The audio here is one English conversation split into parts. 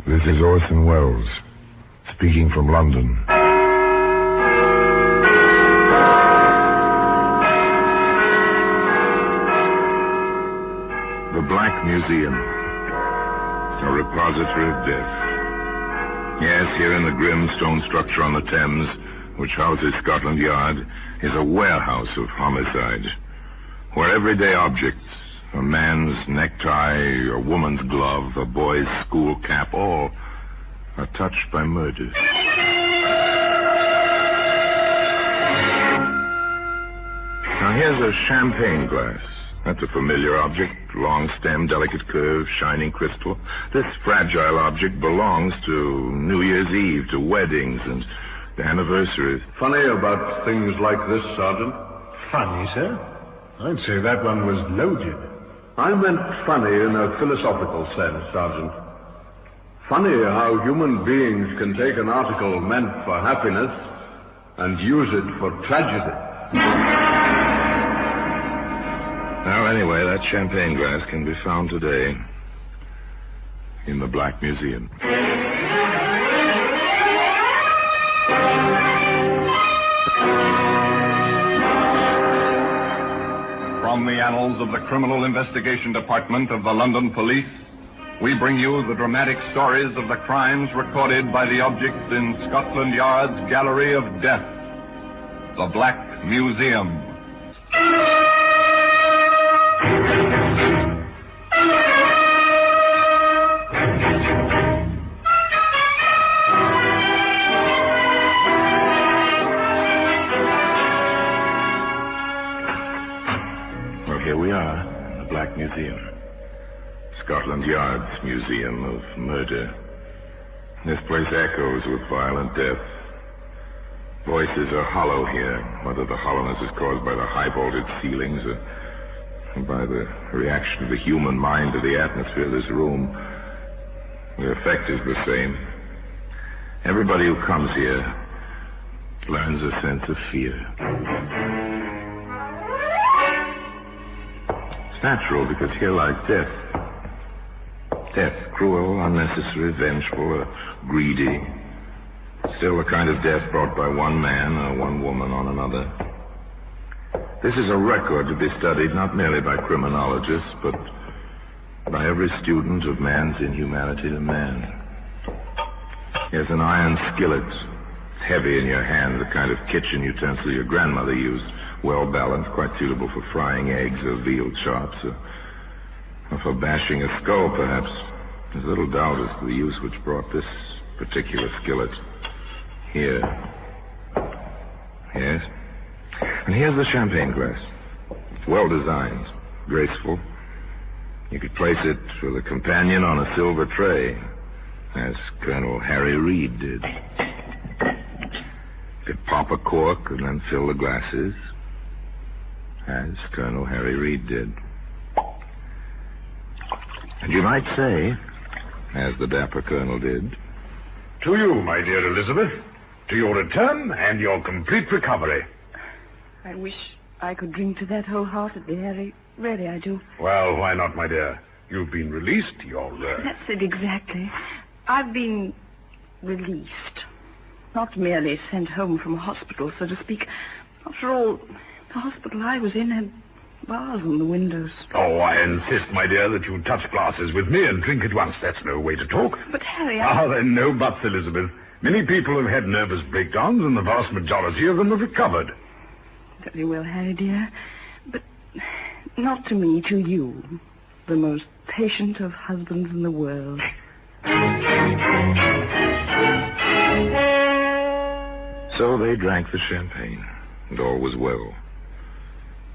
This is Orson Welles, speaking from London. The Black Museum, a repository of death. Yes, here in the grim stone structure on the Thames, which houses Scotland Yard, is a warehouse of homicide, where everyday objects, a man's necktie, a woman's glove, a boy's school cap, all are touched by murder. Now here's a champagne glass. That's a familiar object, long stem, delicate curve, shining crystal. This fragile object belongs to New Year's Eve, to weddings and anniversaries. Funny about things like this, Sergeant? Funny, sir? I'd say that one was loaded. I meant funny in a philosophical sense, Sergeant. Funny how human beings can take an article meant for happiness and use it for tragedy. Well, anyway, that champagne glass can be found today in the Black Museum. From the annals of the Criminal Investigation Department of the London Police, we bring you the dramatic stories of the crimes recorded by the objects in Scotland Yard's Gallery of Death, the Black Museum. Well, here we are, the Black Museum. Scotland Yard's Museum of Murder. This place echoes with violent death. Voices are hollow here, whether the hollowness is caused by the high-vaulted ceilings or by the reaction of the human mind to the atmosphere of this room. The effect is the same. Everybody who comes here learns a sense of fear. It's natural because here lies death. Death, cruel, unnecessary, vengeful, greedy. Still the kind of death brought by one man or one woman on another. This is a record to be studied not merely by criminologists, but by every student of man's inhumanity to man. Here's an iron skillet, heavy in your hand, the kind of kitchen utensil your grandmother used, well balanced, quite suitable for frying eggs or veal chops, or for bashing a skull, perhaps. There's little doubt as to the use which brought this particular skillet here. Yes. And here's the champagne glass. It's well designed, graceful. You could place it with a companion on a silver tray, as Colonel Harry Reid did. You could pop a cork and then fill the glasses, as Colonel Harry Reid did. And you might say, as the dapper colonel did, To you, my dear Elizabeth, to your return and your complete recovery. I wish I could drink to that wholeheartedly, Harry. Really, I do. Well, why not, my dear? You've been released. You're... That's it exactly. I've been released. Not merely sent home from a hospital, so to speak. After all, the hospital I was in had bars on the windows. Oh, I insist, my dear, that you touch glasses with me and drink at once. That's no way to talk. But, Harry, then no buts, Elizabeth. Many people have had nervous breakdowns, and the vast majority of them have recovered. Very well, Harry, dear. But not to me, to you. The most patient of husbands in the world. So they drank the champagne, and all was well.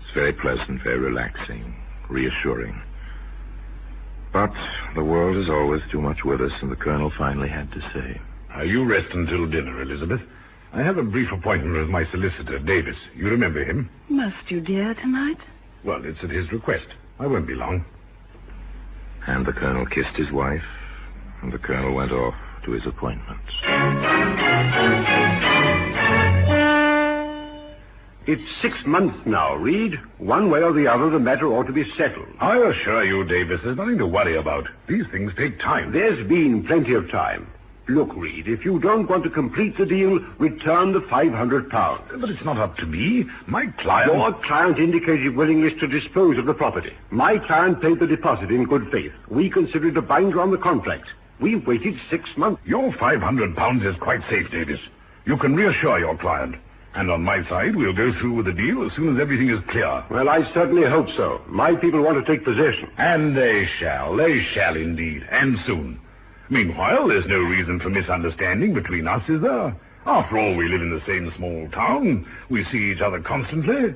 It's very pleasant, very relaxing, reassuring. But the world is always too much with us, and the colonel finally had to say, You rest until dinner, Elizabeth. I have a brief appointment with my solicitor, Davis. You remember him? Must you, dear, tonight? Well, it's at his request. I won't be long. And the colonel kissed his wife, and the colonel went off to his appointment. It's 6 months now, Reed. One way or the other, the matter ought to be settled. I assure you, Davis, there's nothing to worry about. These things take time. There's been plenty of time. Look, Reed, if you don't want to complete the deal, return the £500. But it's not up to me. My client... Your client indicated willingness to dispose of the property. My client paid the deposit in good faith. We consider it a binder on the contract. We've waited 6 months. Your £500 is quite safe, Davis. You can reassure your client. And on my side, we'll go through with the deal as soon as everything is clear. Well, I certainly hope so. My people want to take possession. And they shall. They shall indeed. And soon. Meanwhile, there's no reason for misunderstanding between us, is there? After all, we live in the same small town. We see each other constantly.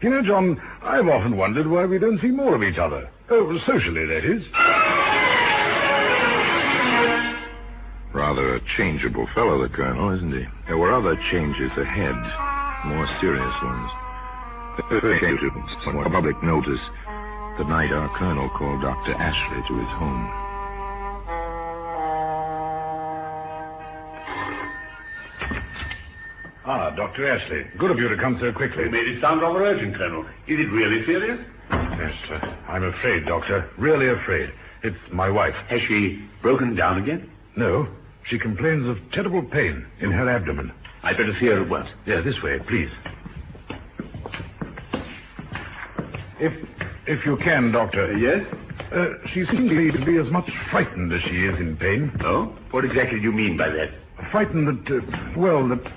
You know, John, I've often wondered why we don't see more of each other. Oh, socially, that is. Rather a changeable fellow, the Colonel, isn't he? There were other changes ahead, more serious ones. The first came to public notice the night our Colonel called Dr. Ashley to his home. Ah, Dr. Ashley. Good of you to come so quickly. You made it sound rather urgent, Colonel. Is it really serious? Yes, I'm afraid, Doctor. Really afraid. It's my wife. Has she broken down again? No, she complains of terrible pain in her abdomen. I'd better see her at once. Yeah, this way, please. If you can, Doctor. Yes? She seems to be as much frightened as she is in pain. Oh? What exactly do you mean by that? Frightened that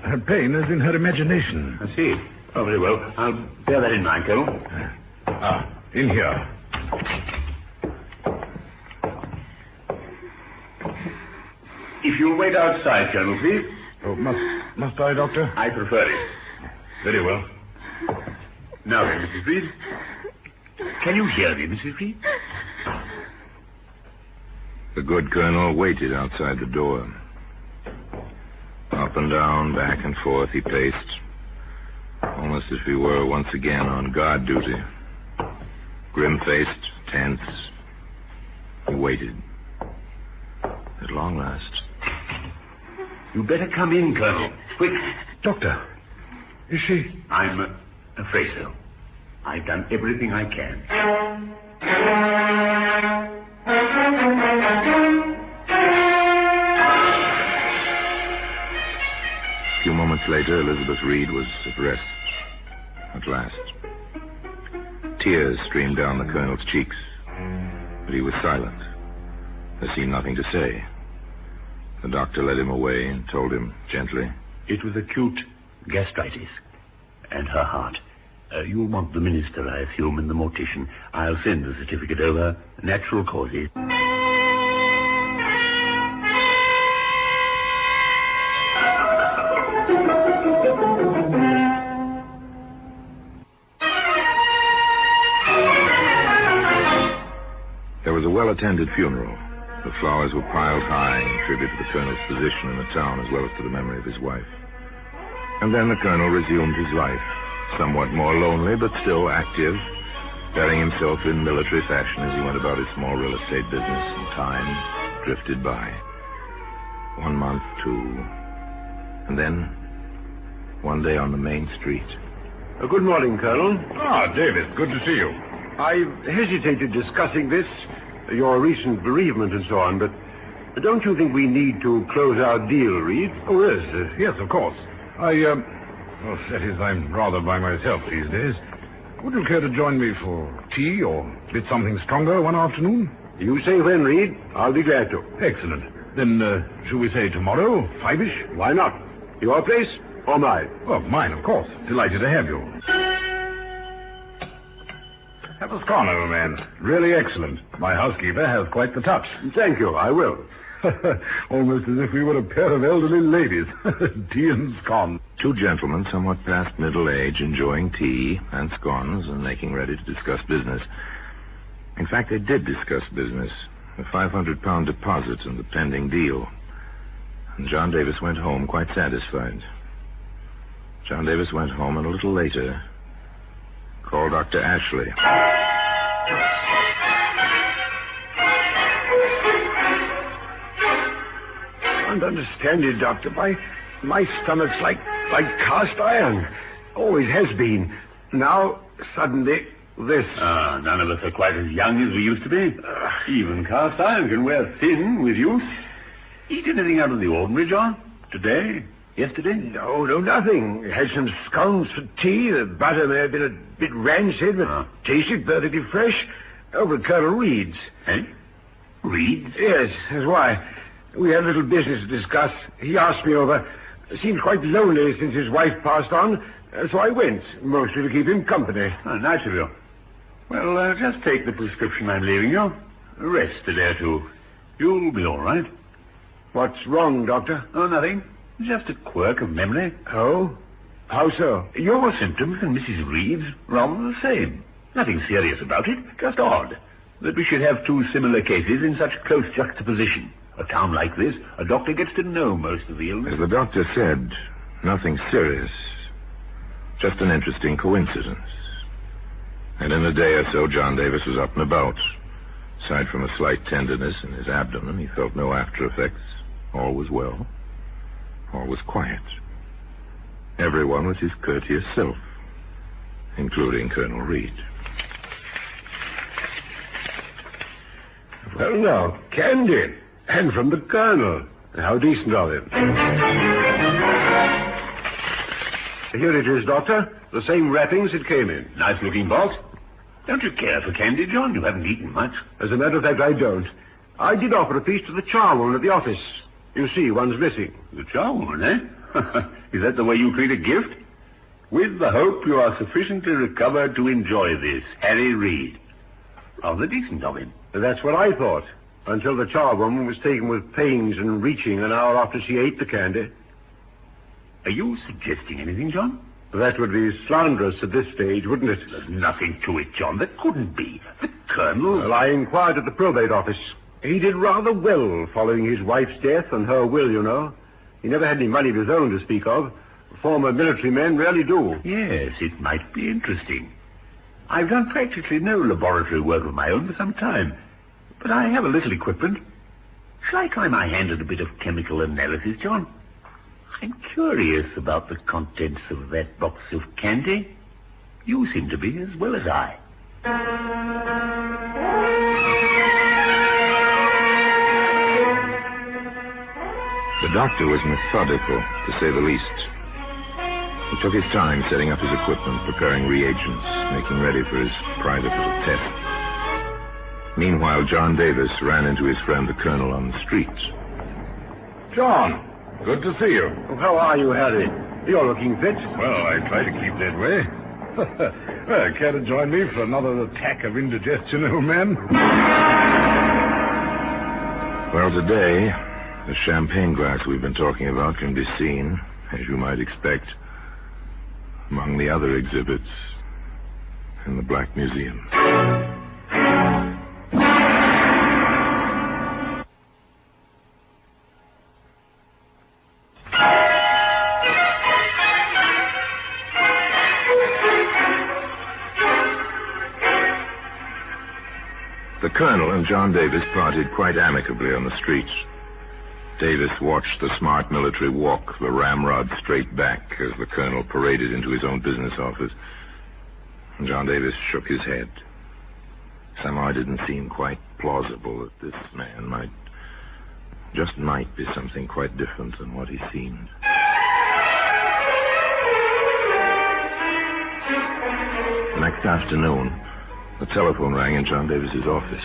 her pain is in her imagination. I see. Oh, very well. I'll bear that in mind, Colonel. In here. If you'll wait outside, Colonel, please. Oh, must I, Doctor? I prefer it. Very well. Now then, Mrs. Reed. Can you hear me, Mrs. Reed? The good Colonel waited outside the door. Up and down, back and forth he paced, almost as if he were once again on guard duty. Grim-faced, tense, he waited. At long last. You better come in, Colonel. Quick. Doctor, is she... I'm afraid so. I've done everything I can. A few moments later, Elizabeth Reed was at rest. At last. Tears streamed down the Colonel's cheeks, but he was silent. There seemed nothing to say. The doctor led him away and told him gently, It was acute gastritis. And her heart. You'll want the minister, I assume, and the mortician. I'll send the certificate over. Natural causes. There was a well-attended funeral. The flowers were piled high in tribute to the Colonel's position in the town as well as to the memory of his wife. And then the Colonel resumed his life, somewhat more lonely but still active, bearing himself in military fashion as he went about his small real estate business, and time drifted by. 1 month, 2, and then one day on the main street. Good morning, Colonel. Ah, Davis, good to see you. I've hesitated discussing this, your recent bereavement and so on, but don't you think we need to close our deal, Reed? Oh, yes, of course. Well, that is, I'm rather by myself these days. Would you care to join me for tea or a bit something stronger one afternoon? You say when, Reed. I'll be glad to. Excellent. Then, shall we say tomorrow, 5-ish? Why not? Your place or mine? Well, mine, of course. Delighted to have you. Have a scone, old man. Really excellent. My housekeeper has quite the touch. Thank you, I will. Almost as if we were a pair of elderly ladies. Tea and scone. Two gentlemen, somewhat past middle age, enjoying tea and scones and making ready to discuss business. In fact, they did discuss business, the £500 deposit and the pending deal. And John Davis went home quite satisfied. John Davis went home, and a little later called Dr. Ashley. I don't understand you, Doctor. My stomach's like cast iron. Always has been. Now, suddenly, this. None of us are quite as young as we used to be. Even cast iron can wear thin with use. Eat anything out of the ordinary, John? Today? Yesterday? No, nothing. Had some scones for tea. The butter may have been a bit rancid, but tasted perfectly fresh. Over at Colonel Reed's. Eh? Reed's? Yes, that's why. We had a little business to discuss. He asked me over. Seemed quite lonely since his wife passed on, so I went, mostly to keep him company. Nice of you. Well, just take the prescription I'm leaving you. Rest a day or two. You'll be all right. What's wrong, Doctor? Oh, nothing. Just a quirk of memory. Oh? How so? Your symptoms and Mrs. Reed's rather the same. Nothing serious about it, just odd that we should have two similar cases in such close juxtaposition. A town like this, a doctor gets to know most of the illness. As the doctor said, nothing serious. Just an interesting coincidence. And in a day or so, John Davis was up and about. Aside from a slight tenderness in his abdomen, he felt no after effects. All was well. All was quiet. Everyone was his courteous self, including Colonel Reed. Well, now, candy. And from the Colonel. How decent of him. Here it is, Doctor. The same wrappings it came in. Nice-looking box. Don't you care for candy, John? You haven't eaten much. As a matter of fact, I don't. I did offer a piece to the charwoman at the office. You see, one's missing. The charwoman, eh? Is that the way you treat a gift? With the hope you are sufficiently recovered to enjoy this, Harry Reed. Rather decent of him. That's what I thought, until the charwoman was taken with pains and reaching an hour after she ate the candy. Are you suggesting anything, John? That would be slanderous at this stage, wouldn't it? There's nothing to it, John. There couldn't be. The Colonel... Well, I inquired at the probate office. He did rather well following his wife's death and her will, you know. He never had any money of his own to speak of. Former military men rarely do. Yes, it might be interesting. I've done practically no laboratory work of my own for some time, but I have a little equipment. Shall I try my hand at a bit of chemical analysis, John? I'm curious about the contents of that box of candy. You seem to be as well as I. The doctor was methodical, to say the least. He took his time setting up his equipment, preparing reagents, making ready for his private little test. Meanwhile, John Davis ran into his friend the Colonel on the streets. John, good to see you. How are you, Harry? You're looking fit. Well, I try to keep that way. Well, care to join me for another attack of indigestion, old man? Well, today, the champagne glass we've been talking about can be seen, as you might expect, among the other exhibits in the Black Museum. The Colonel and John Davis parted quite amicably on the streets. Davis watched the smart military walk the ramrod straight back as the Colonel paraded into his own business office. And John Davis shook his head. Somehow it didn't seem quite plausible that this man might be something quite different than what he seemed. The next afternoon, the telephone rang in John Davis's office.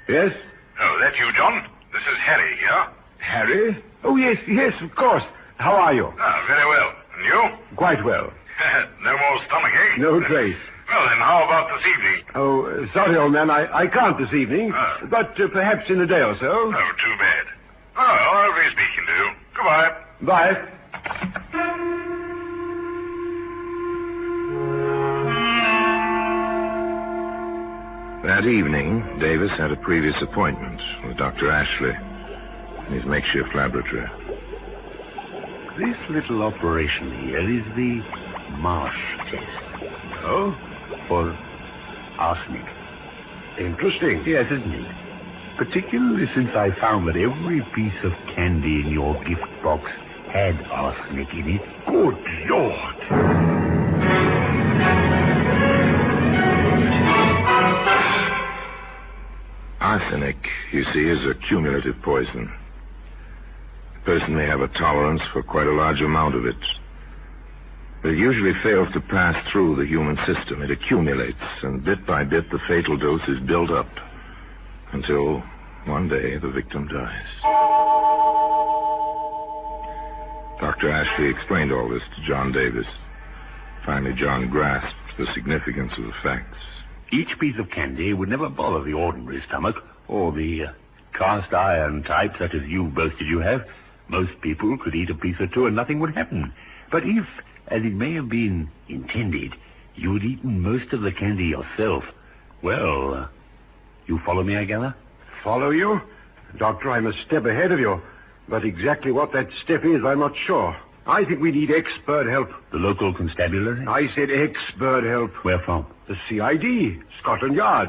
Yes? Oh, that you, John? This is Harry here. Harry? Oh, yes, of course. How are you? Ah, very well. And you? Quite well. No more stomachache? No trace. Well, then how about this evening? Oh, sorry, old man, I can't this evening, but perhaps in a day or so. Oh, too bad. Oh, I'll be speaking to you. Goodbye. Bye. That evening, Davis had a previous appointment with Dr. Ashley in his makeshift laboratory. This little operation here is the Marsh test. Oh? For arsenic. Interesting. Yes, isn't it? particularly since I found that every piece of candy in your gift box had arsenic in it. Good Lord! Arsenic, you see, is a cumulative poison. A person may have a tolerance for quite a large amount of it, but it usually fails to pass through the human system. It accumulates, and bit by bit the fatal dose is built up until one day the victim dies. Dr. Ashley explained all this to John Davis. Finally, John grasped the significance of the facts. Each piece of candy would never bother the ordinary stomach, or the cast iron type such as you boasted you have. Most people could eat a piece or two and nothing would happen. But if, as it may have been intended, you'd eaten most of the candy yourself, well, you follow me, I gather? Follow you? Doctor, I'm a step ahead of you. But exactly what that step is, I'm not sure. I think we need expert help. The local constabulary? I said expert help. Where from? The CID, Scotland Yard.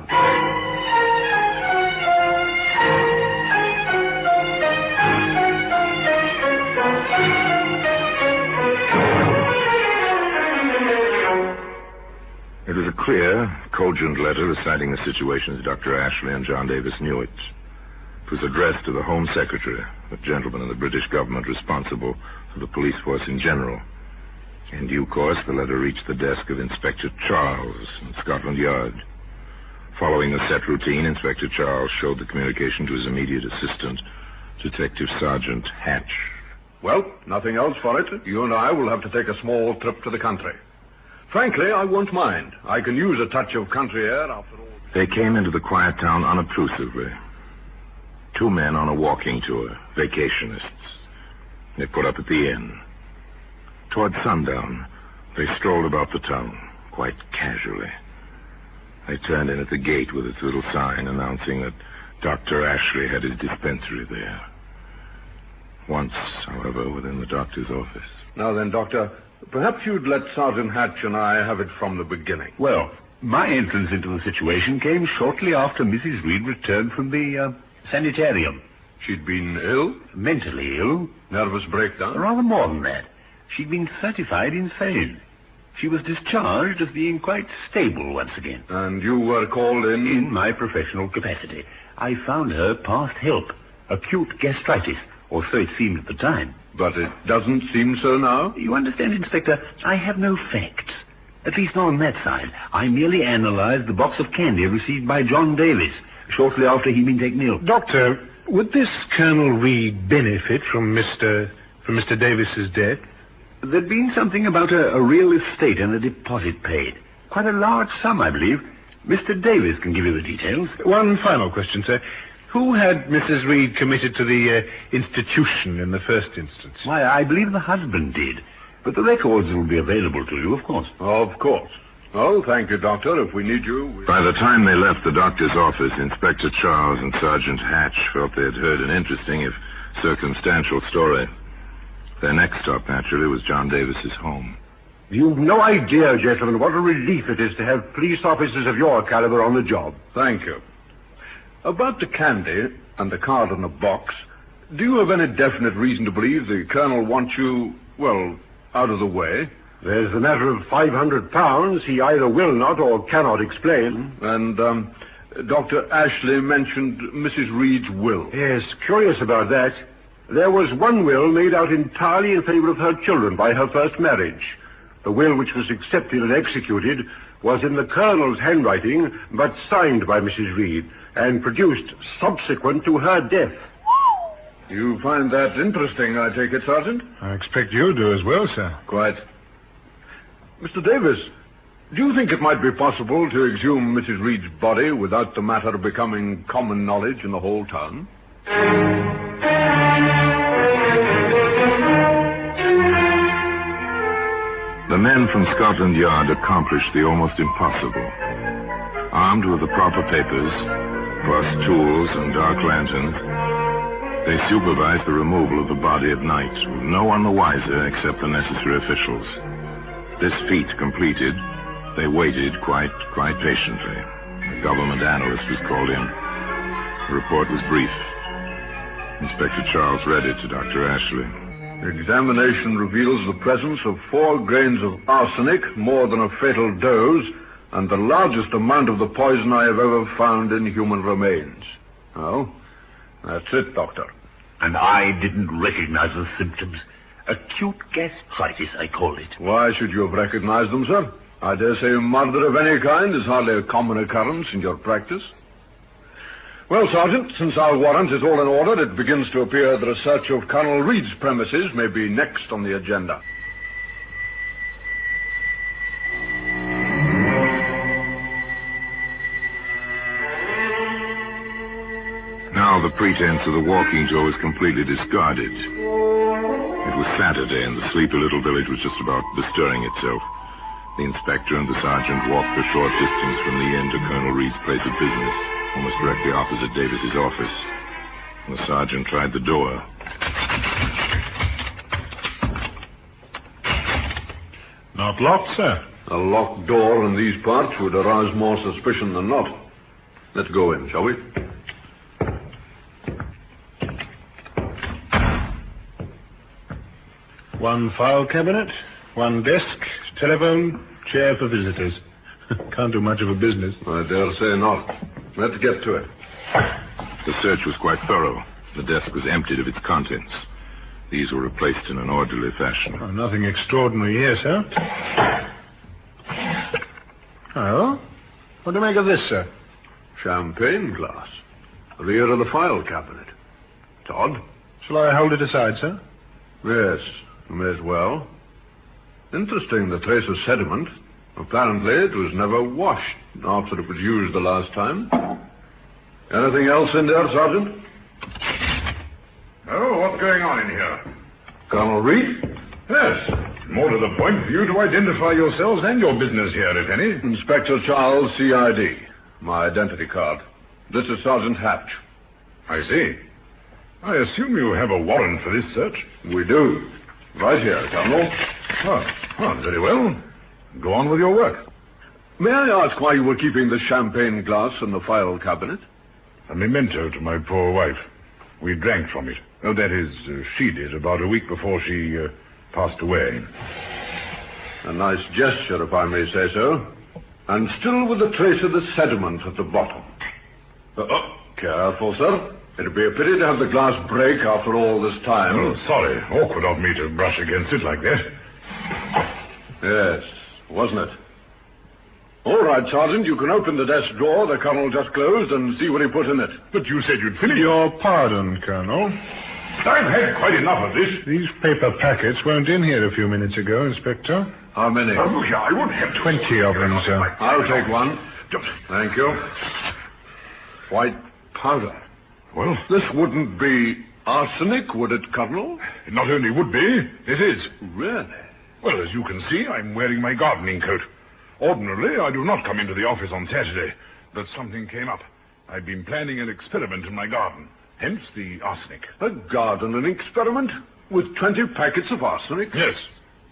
It was a clear, cogent letter reciting the situation as Dr. Ashley and John Davis knew it. It was addressed to the Home Secretary, a gentleman in the British government responsible for the police force in general. In due course, the letter reached the desk of Inspector Charles in Scotland Yard. Following the set routine, Inspector Charles showed the communication to his immediate assistant, Detective Sergeant Hatch. Well, nothing else for it. You and I will have to take a small trip to the country. Frankly, I won't mind. I can use a touch of country air after all. They came into the quiet town unobtrusively. Two men on a walking tour, vacationists. They put up at the inn. Toward sundown, they strolled about the town, quite casually. They turned in at the gate with its little sign announcing that Dr. Ashley had his dispensary there. Once, however, within the doctor's office. Now then, Doctor, perhaps you'd let Sergeant Hatch and I have it from the beginning. Well, my entrance into the situation came shortly after Mrs. Reed returned from the sanitarium. She'd been ill? Mentally ill. Nervous breakdown? Rather more than that. She'd been certified insane. She was discharged as being quite stable once again. And you were called in? In my professional capacity. I found her past help. Acute gastritis, or so it seemed at the time. But it doesn't seem so now? You understand, Inspector, I have no facts. At least not on that side. I merely analyzed the box of candy received by John Davis shortly after he'd been taken ill. Doctor, would this Colonel Reed benefit from Mr. Davis's death? There'd been something about a real estate and a deposit paid. Quite a large sum, I believe. Mr. Davis can give you the details. One final question, sir. Who had Mrs. Reed committed to the institution in the first instance? Why, I believe the husband did. But the records will be available to you, of course. Of course. Oh, thank you, Doctor. If we need you... By the time they left the doctor's office, Inspector Charles and Sergeant Hatch felt they had heard an interesting, if circumstantial, story. Their next stop, naturally, was John Davis's home. You've no idea, gentlemen, what a relief it is to have police officers of your caliber on the job. Thank you. About the candy and the card on the box, do you have any definite reason to believe the Colonel wants you, well, out of the way? There's the matter of £500 he either will not or cannot explain. And, Dr. Ashley mentioned Mrs. Reed's will. Yes, curious about that. There was one will made out entirely in favor of her children by her first marriage. The will which was accepted and executed was in the Colonel's handwriting, but signed by Mrs. Reed, and produced subsequent to her death. You find that interesting, I take it, Sergeant? I expect you do as well, sir. Quite. Mr. Davis, do you think it might be possible to exhume Mrs. Reed's body without the matter becoming common knowledge in the whole town? The men from Scotland Yard accomplished the almost impossible. Armed with the proper papers, plus tools and dark lanterns, they supervised the removal of the body at night, with no one the wiser except the necessary officials. This feat completed, they waited quite patiently. The government analyst was called in. The report was brief. Inspector Charles read it to Dr. Ashley. Examination reveals the presence of 4 grains of arsenic, more than a fatal dose, and the largest amount of the poison I have ever found in human remains. Oh, that's it, Doctor. And I didn't recognize the symptoms. Acute gastritis, I call it. Why should you have recognized them, sir? I dare say murder of any kind is hardly a common occurrence in your practice. Well, Sergeant, since our warrant is all in order, it begins to appear that a search of Colonel Reed's premises may be next on the agenda. Now the pretense of the walking tour was completely discarded. It was Saturday, and the sleepy little village was just about bestirring itself. The inspector and the sergeant walked a short distance from the inn to Colonel Reed's place of business, almost directly opposite Davis's office. The sergeant tried the door. Not locked, sir. A locked door in these parts would arouse more suspicion than not. Let's go in, shall we? One file cabinet, one desk, telephone, chair for visitors. Can't do much of a business. I dare say not. Let's get to it. The search was quite thorough. The desk was emptied of its contents. These were replaced in an orderly fashion. Oh, nothing extraordinary here, sir. Oh? What do you make of this, sir? Champagne glass. Rear of the file cabinet. It's odd. Shall I hold it aside, sir? Yes, you may as well. Interesting, the trace of sediment. Apparently it was never washed after it was used the last time. Anything else in there, Sergeant? Oh, what's going on in here? Colonel Reed? Yes. More to the point, for you to identify yourselves and your business here, if any. Inspector Charles, CID. My identity card. This is Sergeant Hatch. I see. I assume you have a warrant for this search? We do. Right here, Colonel. Oh, very well. Go on with your work. May I ask why you were keeping the champagne glass in the file cabinet? A memento to my poor wife. We drank from it. Oh, that is, she did, about a week before she passed away. A nice gesture, if I may say so. And still with a trace of the sediment at the bottom. Careful, sir. It'd be a pity to have the glass break after all this time. Oh, sorry. Awkward of me to brush against it like that. Yes, wasn't it? All right, Sergeant, you can open the desk drawer the Colonel just closed and see what he put in it. But you said you'd finish. Your pardon, Colonel. I've had quite enough of this. These paper packets weren't in here a few minutes ago, Inspector. How many? Oh, yeah, I won't have 20 of them, sir. I'll take one. Thank you. White powder. Well, This wouldn't be arsenic, would it, Colonel? it not only would be, it is. Really? Well, as you can see, I'm wearing my gardening coat. Ordinarily, I do not come into the office on Saturday, but something came up. I've been planning an experiment in my garden, hence the arsenic. A gardening experiment? With 20 packets of arsenic? Yes.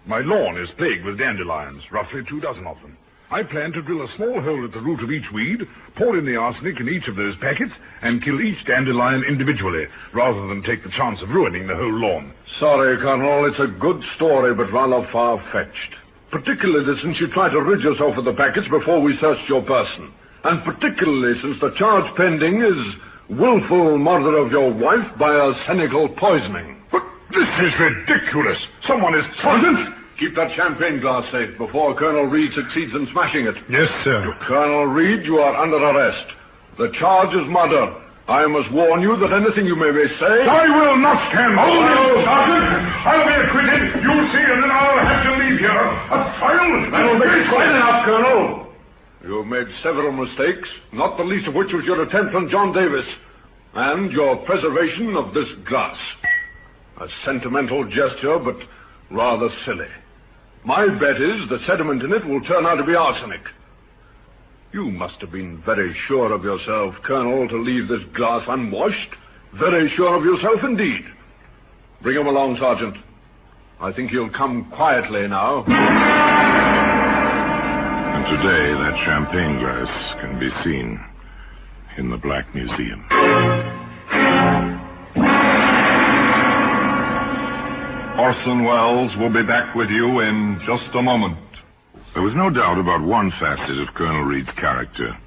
My lawn is plagued with dandelions, roughly 24 of them. I plan to drill a small hole at the root of each weed, pour in the arsenic in each of those packets, and kill each dandelion individually, rather than take the chance of ruining the whole lawn. Sorry, Colonel, it's a good story, but rather far-fetched. Particularly since you tried to rid yourself of the packets before we searched your person. And particularly since the charge pending is willful murder of your wife by arsenical poisoning. But this is ridiculous! Someone is... Sergeant! Keep that champagne glass safe before Colonel Reed succeeds in smashing it. Yes, sir. Colonel Reed, you are under arrest. The charge is murder. I must warn you that anything you may say... I will not stand. Hold it, Sergeant! I'll be acquitted. You'll see, and then I'll have to leave here. A trial? That'll be quite enough, Colonel. You've made several mistakes, not the least of which was your attempt on John Davis, and your preservation of this glass. A sentimental gesture, but rather silly. My bet is the sediment in it will turn out to be arsenic. You must have been very sure of yourself, Colonel, to leave this glass unwashed. Very sure of yourself indeed. Bring him along, Sergeant. I think he'll come quietly now. And today that champagne glass can be seen. in the Black Museum. Orson Welles will be back with you in just a moment. There was no doubt about one facet of Colonel Reed's character.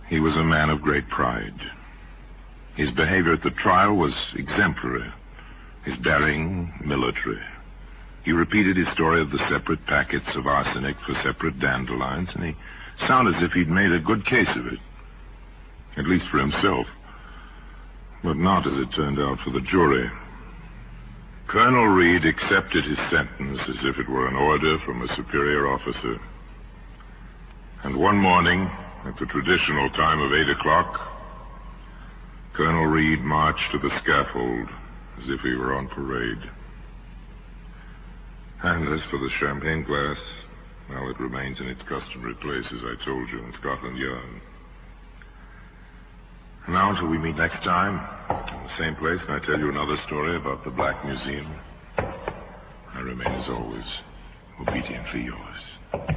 He was a man of great pride. His behavior at the trial was exemplary. His bearing, military. He repeated his story of the separate packets of arsenic for separate dandelions, and he sounded as if he'd made a good case of it. At least for himself. But not, as it turned out, for the jury. Colonel Reed accepted his sentence as if it were an order from a superior officer. And one morning, at the traditional time of 8 o'clock, Colonel Reed marched to the scaffold as if he were on parade. And as for the champagne glass, well, it remains in its customary place, as I told you, in Scotland Yard. Now, until we meet next time, in the same place, and I tell you another story about the Black Museum, I remain, as always, obediently yours.